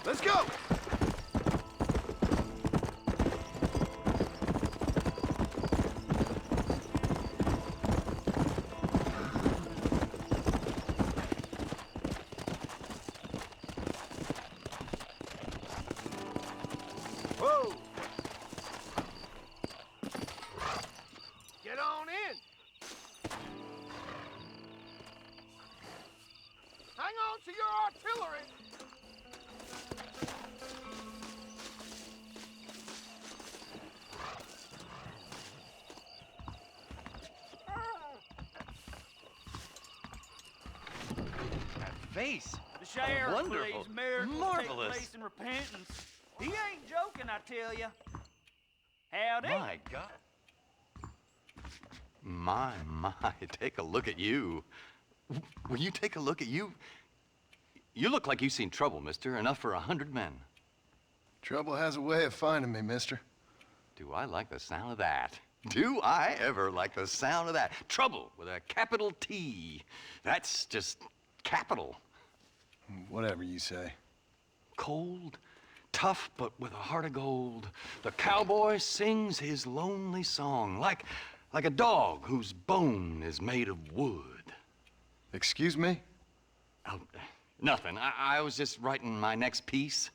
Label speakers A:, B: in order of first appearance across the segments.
A: Let's go! Whoa! Get on in! Hang on to your artillery!
B: Face.
C: The sheriff
B: Wonderful.
C: believes miracles
B: Marvelous.
C: take place in repentance. He ain't joking, I tell you. Howdy.
B: My God. My, take a look at you. Will you take a look at you? You look like you've seen trouble, mister. Enough for 100 men.
A: Trouble has a way of finding me, mister.
B: Do I like the sound of that? Do I ever like the sound of that? Trouble with a capital T. That's just capital.
A: Whatever you say.
B: Cold, tough, but with a heart of gold. The cowboy sings his lonely song like a dog whose bone is made of wood.
A: Excuse me?
B: Oh, nothing. I was just writing my next piece.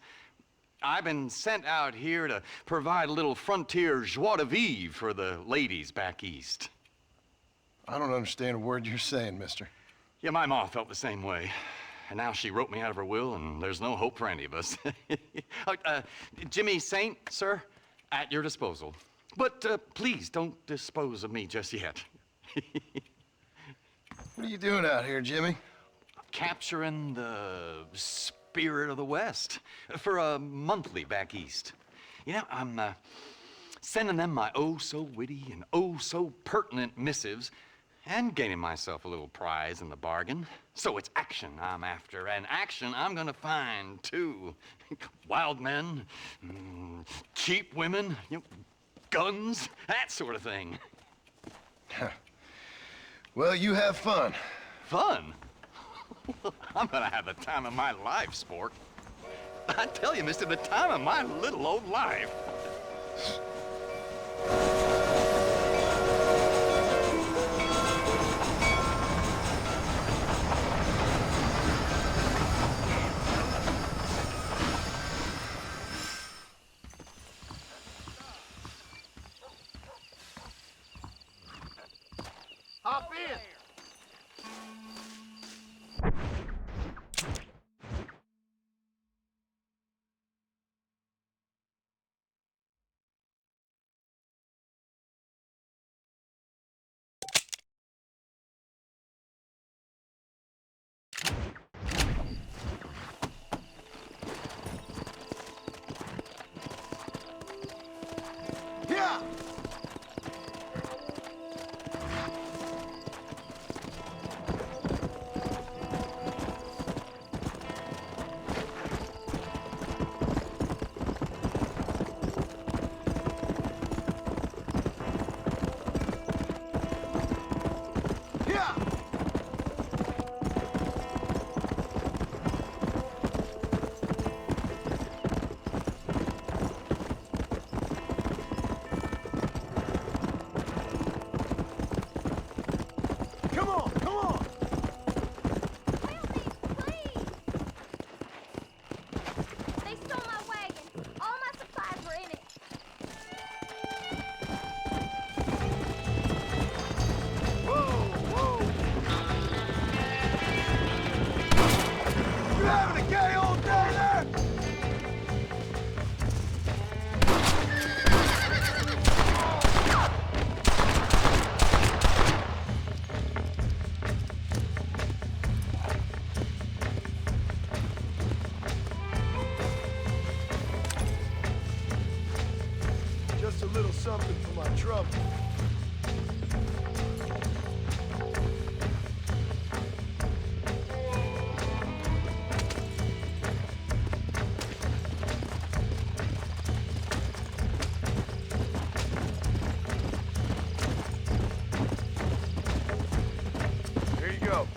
B: I've been sent out here to provide a little frontier joie de vivre for the ladies back east.
A: I don't understand a word you're saying, mister.
B: Yeah, my ma felt the same way. And now she wrote me out of her will, and there's no hope for any of us. Jimmy Saint, sir, at your disposal. But please don't dispose of me just yet.
A: What are you doing out here, Jimmy?
B: Capturing the spirit of the West for a monthly back east. You know, I'm sending them my oh-so-witty and oh-so-pertinent missives and gaining myself a little prize in the bargain. So it's action I'm after, and action I'm gonna find, too. Wild men, cheap women, you know, guns, that sort of thing.
A: Well, you have fun.
B: Fun? I'm gonna have the time of my life, sport. I tell you, mister, the time of my little old life.
A: Hop in! Yeah! Yeah! Come on, come on!
D: Please! They stole my wagon. All my supplies were in it.
A: Whoa, whoa! You having a gay old day there? Just a little something for my trouble. Here you go.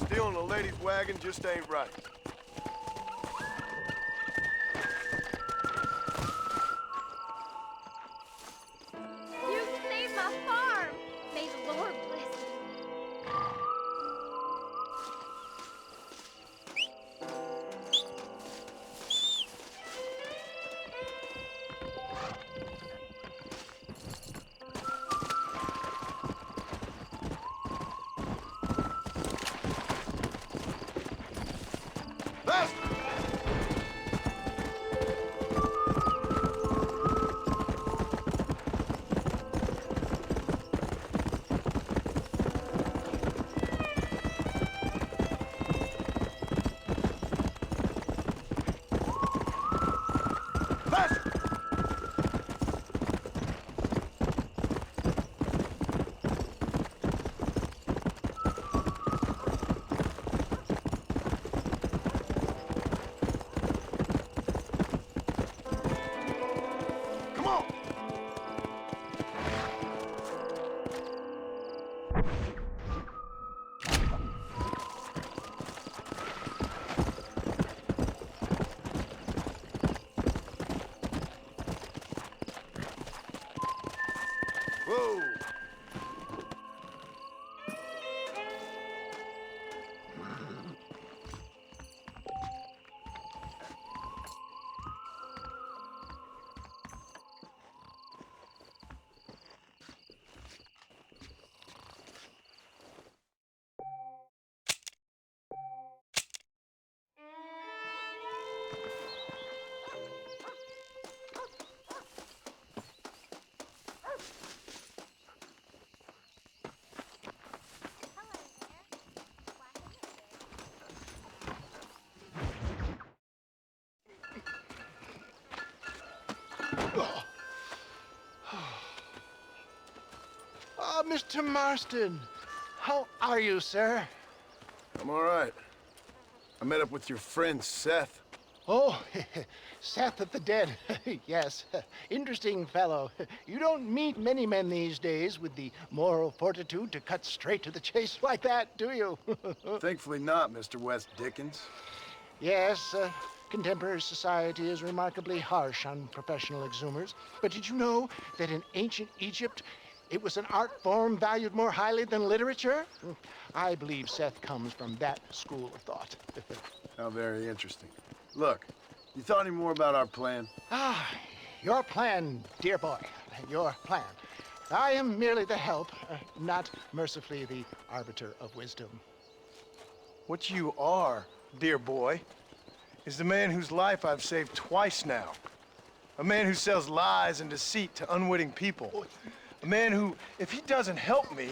A: Stealing a lady's wagon just ain't right. Fast! Whoa!
E: Oh, Mr. Marston. How are you, sir?
A: I'm all right. I met up with your friend Seth.
E: Oh, Seth of the Dead. Yes, interesting fellow. You don't meet many men these days with the moral fortitude to cut straight to the chase like that, do you?
A: Thankfully not, Mr. West Dickens.
E: Yes, contemporary society is remarkably harsh on professional exhumers. But did you know that in ancient Egypt, it was an art form valued more highly than literature? I believe Seth comes from that school of thought.
A: How very interesting. Look, you thought any more about our plan?
E: Ah, your plan, dear boy, your plan. I am merely the help, not mercifully the arbiter of wisdom.
F: What you are, dear boy, is the man whose life I've saved twice now. A man who sells lies and deceit to unwitting people. A man who, if he doesn't help me,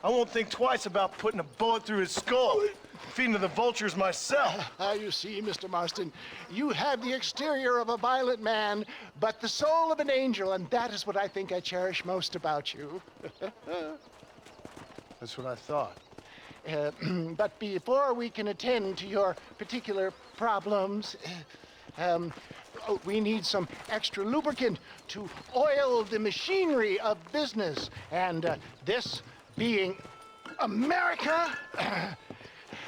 F: I won't think twice about putting a bullet through his skull, feeding to the vultures myself.
E: You see, Mr. Marston, you have the exterior of a violent man, but the soul of an angel, and that is what I think I cherish most about you.
F: That's what I thought.
E: But before we can attend to your particular problems, we need some extra lubricant to oil the machinery of business. And this being America,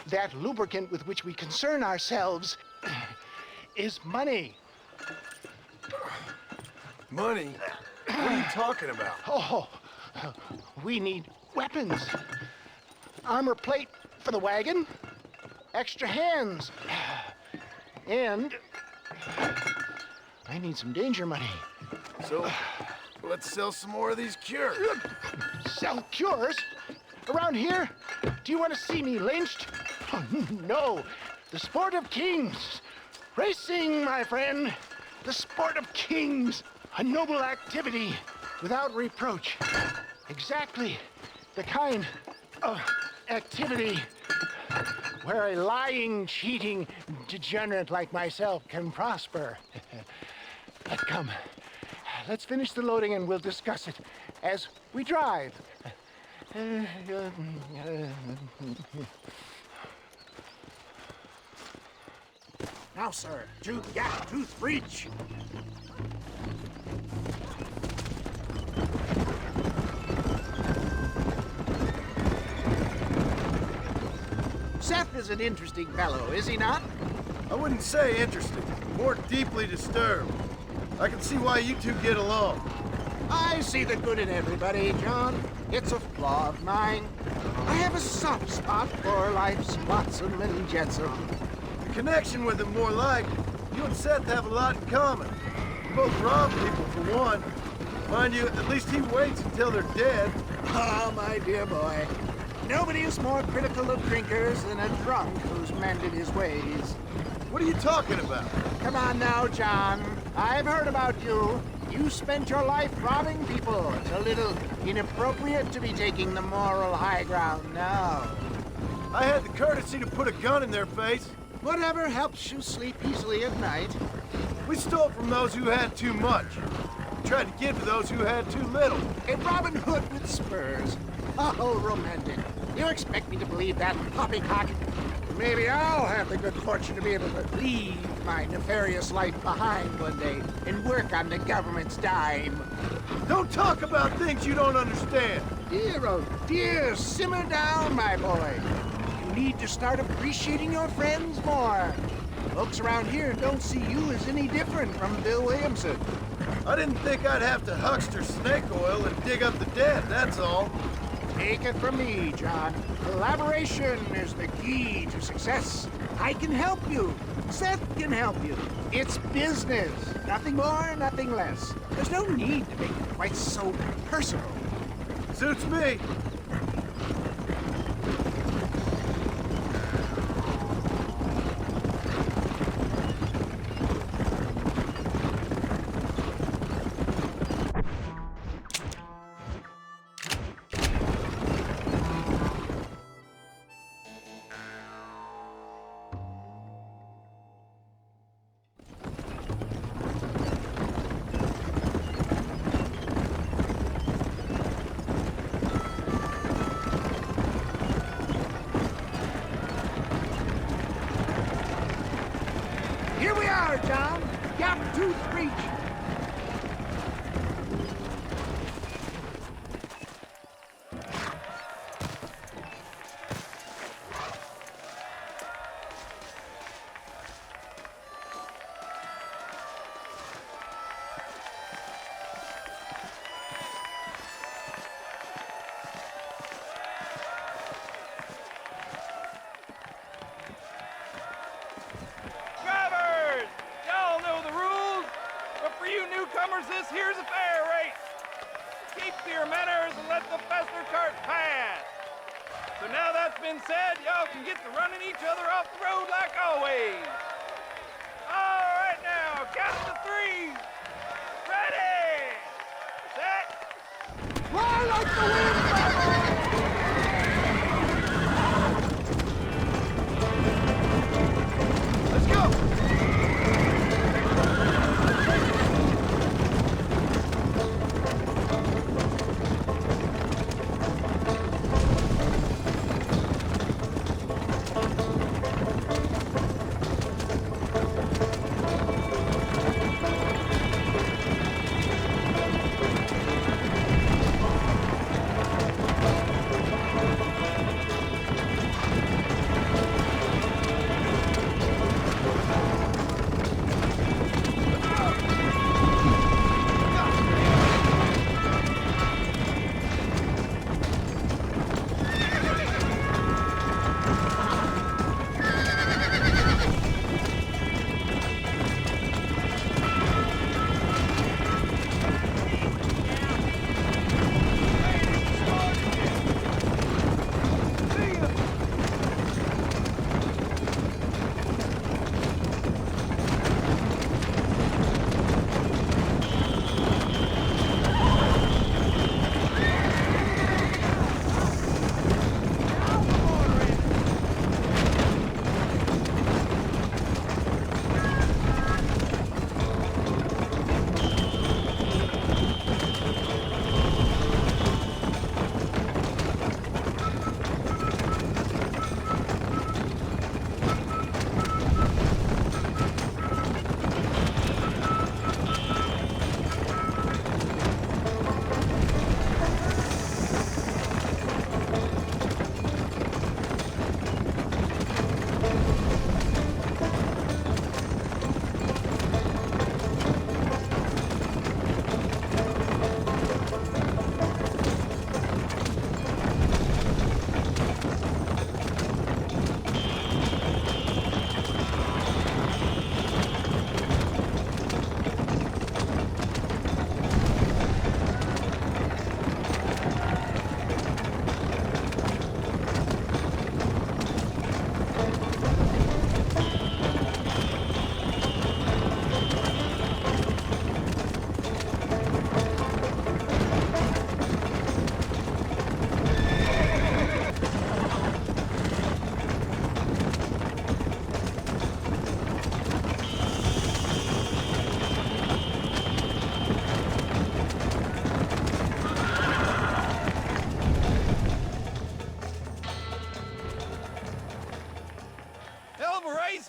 E: that lubricant with which we concern ourselves is money.
A: Money? What are you talking about?
E: Oh, we need weapons. Armor plate for the wagon, extra hands, and I need some danger money.
A: So, let's sell some more of these cures.
E: Sell cures? Around here? Do you want to see me lynched? Oh, no. The sport of kings. Racing, my friend. The sport of kings. A noble activity without reproach. Exactly the kind of activity where a lying, cheating degenerate like myself can prosper. But come, let's finish the loading and we'll discuss it as we drive.
C: Now, sir, to the gap, tooth breach. Seth is an interesting fellow, is he not?
A: I wouldn't say interesting, more deeply disturbed. I can see why you two get along.
C: I see the good in everybody, John. It's a flaw of mine. I have a soft spot for life's flotsam and jetsam.
A: The connection with him more like, you and Seth have a lot in common. You both rob people for one. Mind you, at least he waits until they're dead.
C: Ah, my dear boy. Nobody is more critical of drinkers than a drunk who's mended his ways.
A: What are you talking about?
C: Come on now, John. I've heard about you. You spent your life robbing people. It's a little inappropriate to be taking the moral high ground now.
A: I had the courtesy to put a gun in their face.
C: Whatever helps you sleep easily at night.
A: We stole from those who had too much. We tried to give to those who had too little.
C: A Robin Hood with spurs. Oh, romantic. You expect me to believe that poppycock? Maybe I'll have the good fortune to be able to leave my nefarious life behind one day and work on the government's dime.
A: Don't talk about things you don't understand.
C: Dear, oh dear, simmer down, my boy. You need to start appreciating your friends more. Folks around here don't see you as any different from Bill Williamson.
A: I didn't think I'd have to huckster snake oil and dig up the dead, that's all.
C: Take it from me, John. Collaboration is the key to success. I can help you. Seth can help you. It's business. Nothing more, nothing less. There's no need to make it quite so personal.
A: Suits me.
C: Here we are, John. Gap Tooth Reach.
G: Drivers! Y'all know the rules, but for you newcomers, this here's a fair rate. Keep to your manners and let the faster cart pass. So now that's been said, y'all can get to running each other off the road like always. All right now, count to three. Ready, set.
C: Fly like the wind, brother!
A: Let's go!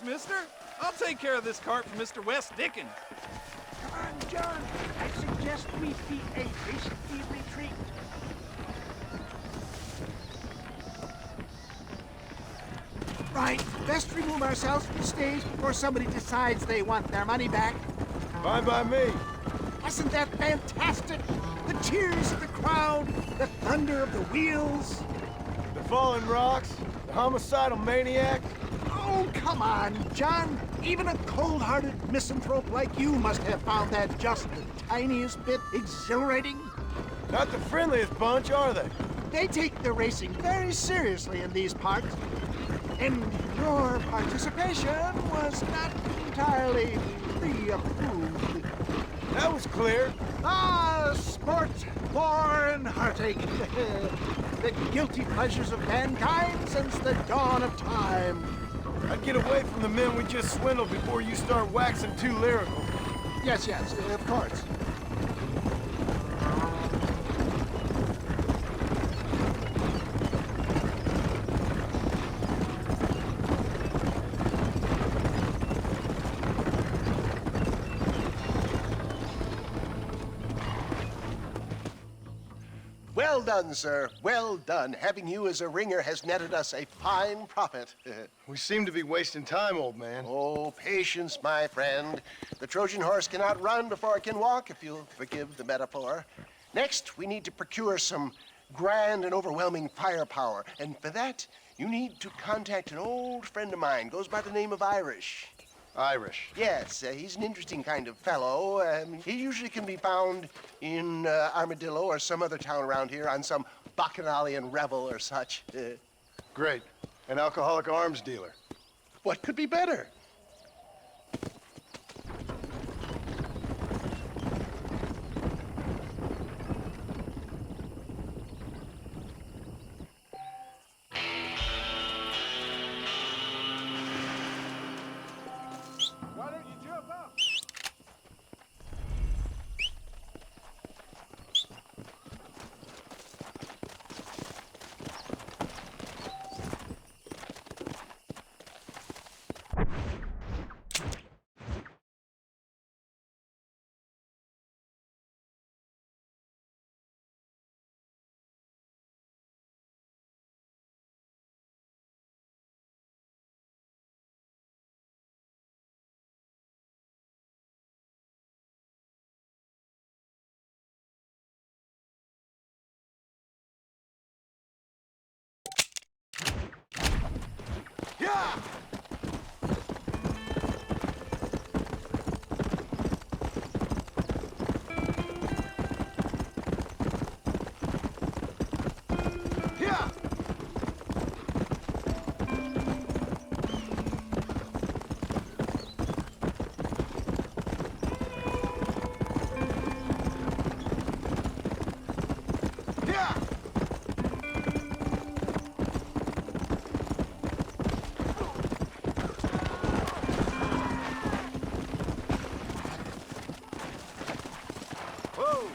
G: Thanks, mister. I'll take care of this cart for Mr. West Dickens.
C: Come on, John. I suggest we beat a hasty retreat. Right, best remove ourselves from the stage before somebody decides they want their money back.
F: Fine by me.
C: Wasn't that fantastic? The cheers of the crowd, the thunder of the wheels.
F: The falling rocks, the homicidal maniac.
C: Oh, come on, John. Even a cold-hearted misanthrope like you must have found that just the tiniest bit exhilarating.
F: Not the friendliest bunch, are they?
C: They take their racing very seriously in these parts. And your participation was not entirely free of food.
F: That was clear.
C: Ah, sport, war, and heartache. The guilty pleasures of mankind since the dawn of time.
F: I'd get away from the men we just swindled before you start waxing too lyrical.
C: Yes, of course.
H: Well done, sir. Well done. Having you as a ringer has netted us a fine profit.
F: We seem to be wasting time, old man.
H: Oh, patience, my friend. The Trojan horse cannot run before it can walk, if you'll forgive the metaphor. Next, we need to procure some grand and overwhelming firepower. And for that, you need to contact an old friend of mine. Goes by the name of Irish.
F: Irish.
H: Yes, he's an interesting kind of fellow. He usually can be found in Armadillo or some other town around here on some bacchanalian revel or such.
F: Great. An alcoholic arms dealer.
H: What could be better?
G: Why don't you jump up?
F: Yeah! Yeah! Yeah! Whoa!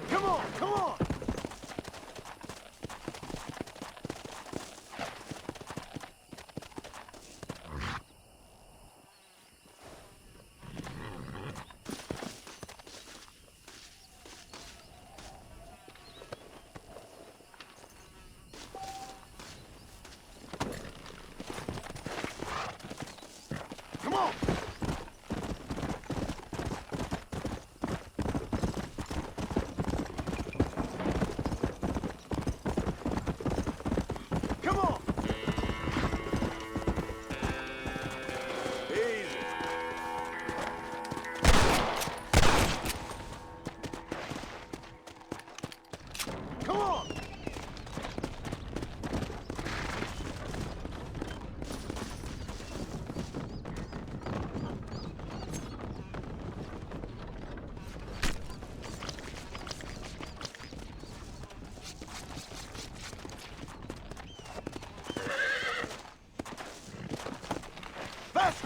F: Come on, come on! Come on! Come on! Easy. Come on! Fast!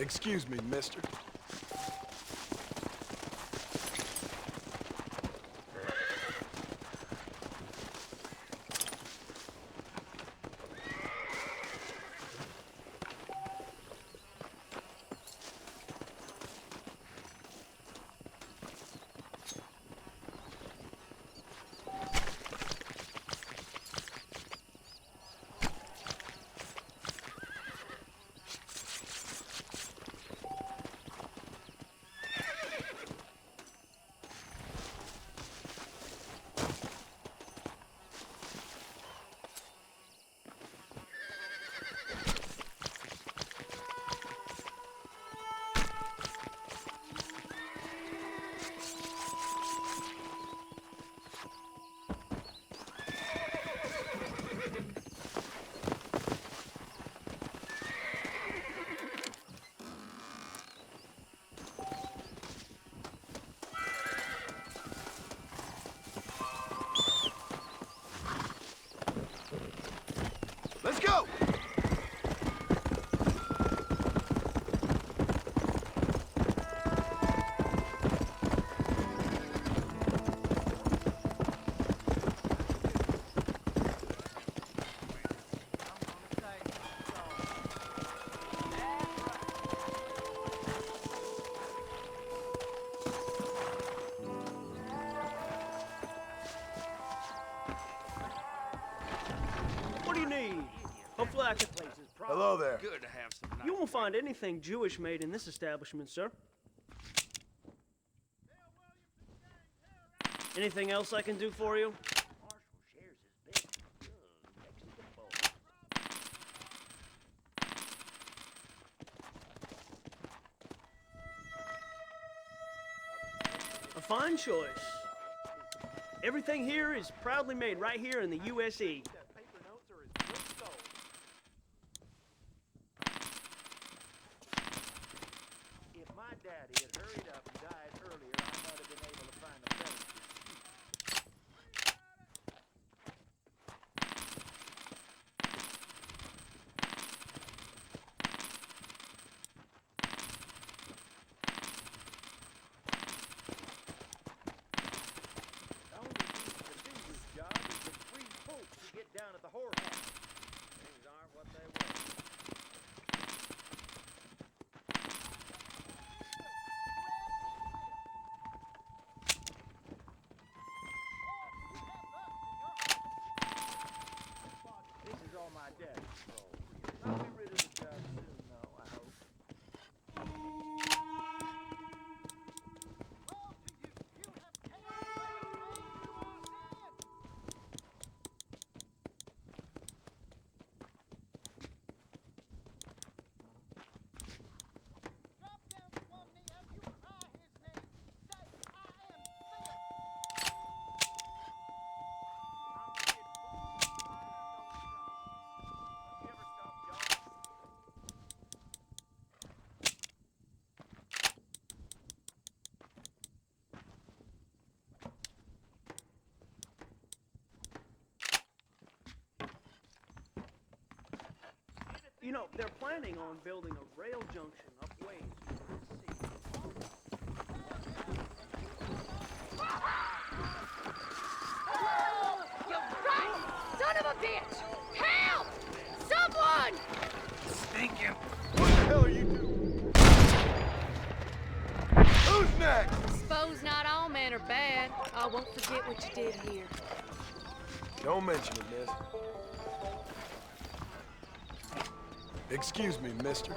F: Excuse me, mister.
A: Let's go!
I: What do you need? Hopefully I can...
F: Hello there.
G: Good to have some nice
I: You won't find anything Jewish made in this establishment, sir. Anything else I can do for you? A fine choice. Everything here is proudly made right here in the USA.
C: If my daddy had hurried up and died earlier, I might have been able to find a better The only reason to do this job is to free folks who get down at the whorehouse. Things aren't what they were. This is all my daddy's fault. I'll be rid of the job soon, though, I hope.
I: You know, they're planning on building a rail junction upways to the sea.
D: You right! Son of a bitch! Help! Someone!
B: Stinking.
A: What the hell are you doing? Who's next?
J: Suppose not all men are bad. I won't forget what you did here.
F: Don't mention it, miss. Excuse me, mister.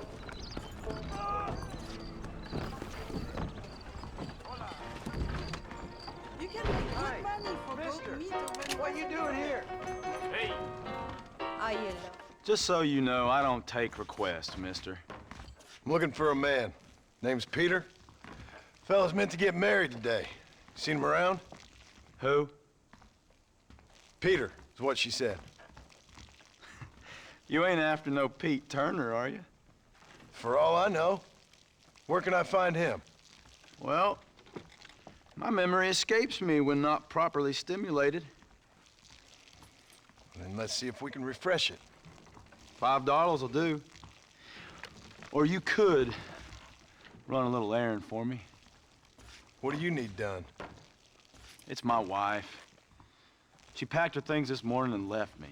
K: You can make good money for both meat and
A: What you doing here?
K: Aiello.
L: Just so you know, I don't take requests, mister.
F: I'm looking for a man. Name's Peter. Fella's meant to get married today. Seen him around?
L: Who?
F: Peter is what she said.
L: You ain't after no Pete Turner, are you?
F: For all I know. Where can I find him?
L: Well, my memory escapes me when not properly stimulated.
F: Then let's see if we can refresh it.
L: $5 will do. Or you could Run a little errand for me.
F: What do you need done?
L: It's my wife. She packed her things this morning and left me.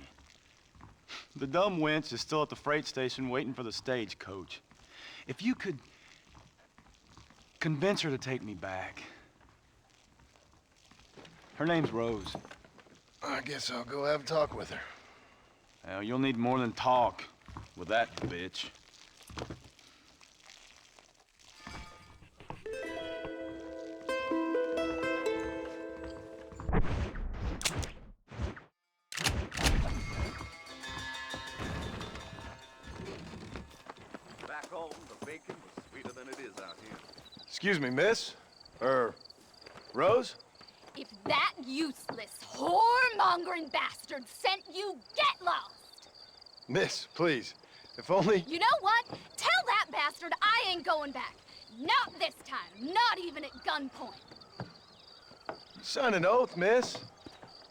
L: The dumb wench is still at the freight station waiting for the stagecoach. If you could convince her to take me back. Her name's Rose.
F: I guess I'll go have a talk with her.
L: Well, you'll need more than talk with that bitch.
M: Back home, the bacon was sweeter than it is out here.
F: Excuse me, miss? Rose?
D: If that useless, whoremongering bastard sent you, get lost!
F: Miss, please. If only...
D: You know what? Tell that bastard I ain't going back. Not this time. Not even at gunpoint.
F: Sign an oath, miss.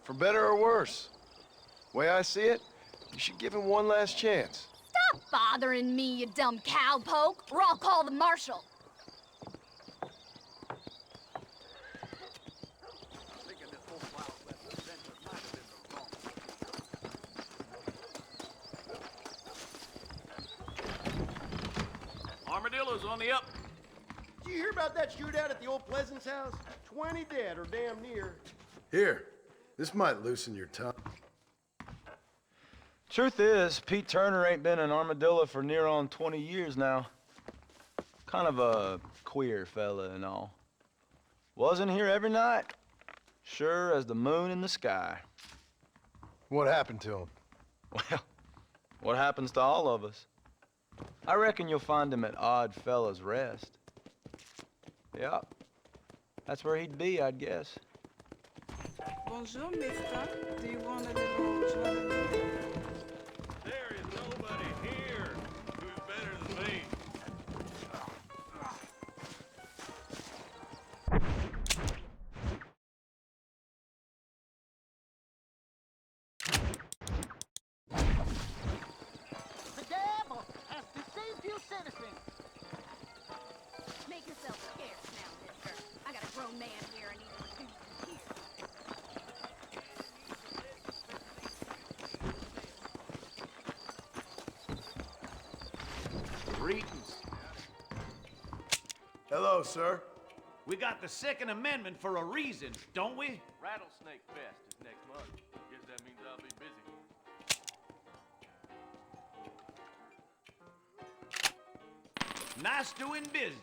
F: For better or worse. Way I see it, you should give him one last chance.
D: Stop bothering me, you dumb cowpoke, or I'll call the marshal.
G: Armadillo's on the up.
A: Did you hear about that shootout at the old Pleasance house? 20 dead, or damn near.
F: Here, this might loosen your tongue.
L: Truth is, Pete Turner ain't been an armadillo for near on 20 years now. Kind of a queer fella and all. Wasn't here every night. Sure as the moon in the sky.
F: What happened to him?
L: Well, what happens to all of us? I reckon you'll find him at Odd Fella's Rest. Yep. That's where he'd be, I'd guess.
K: Bonjour, mister. Do you want a little jollibee?
G: There is nobody here who's better than me.
E: The devil has deceived you, citizens.
D: Make yourself scarce now, mister. I got a grown man here and he's refused here.
N: Greetings.
F: Hello, sir.
N: We got the Second Amendment for a reason, don't we?
G: Rattlesnake Fest is next month. Guess that means I'll be busy.
N: Nice doing business.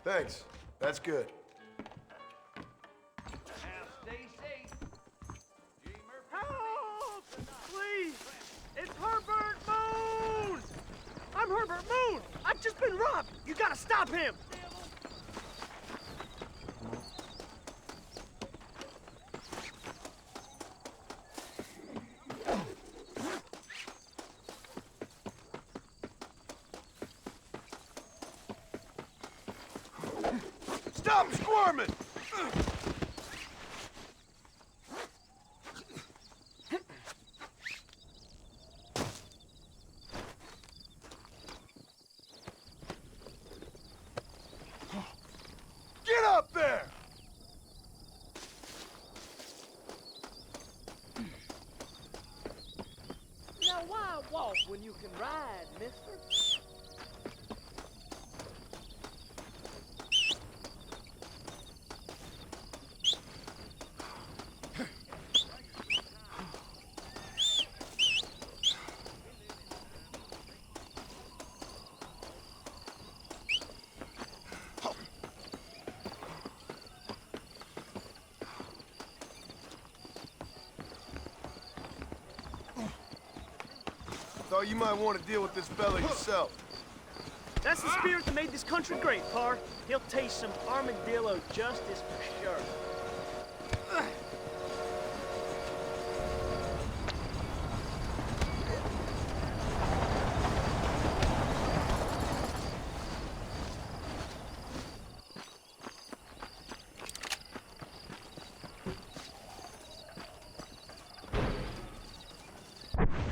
F: Thanks. That's good.
N: Now stay safe.
I: Help! Please! It's Herbert Moon! I'm Herbert Moon! I've just been robbed! You gotta stop him!
A: Stop squirming! Get up there!
I: Now why walk when you can ride, mister?
A: Thought you might want to deal with this fella yourself.
I: That's the spirit that made this country great, Par. He'll taste some armadillo justice for sure.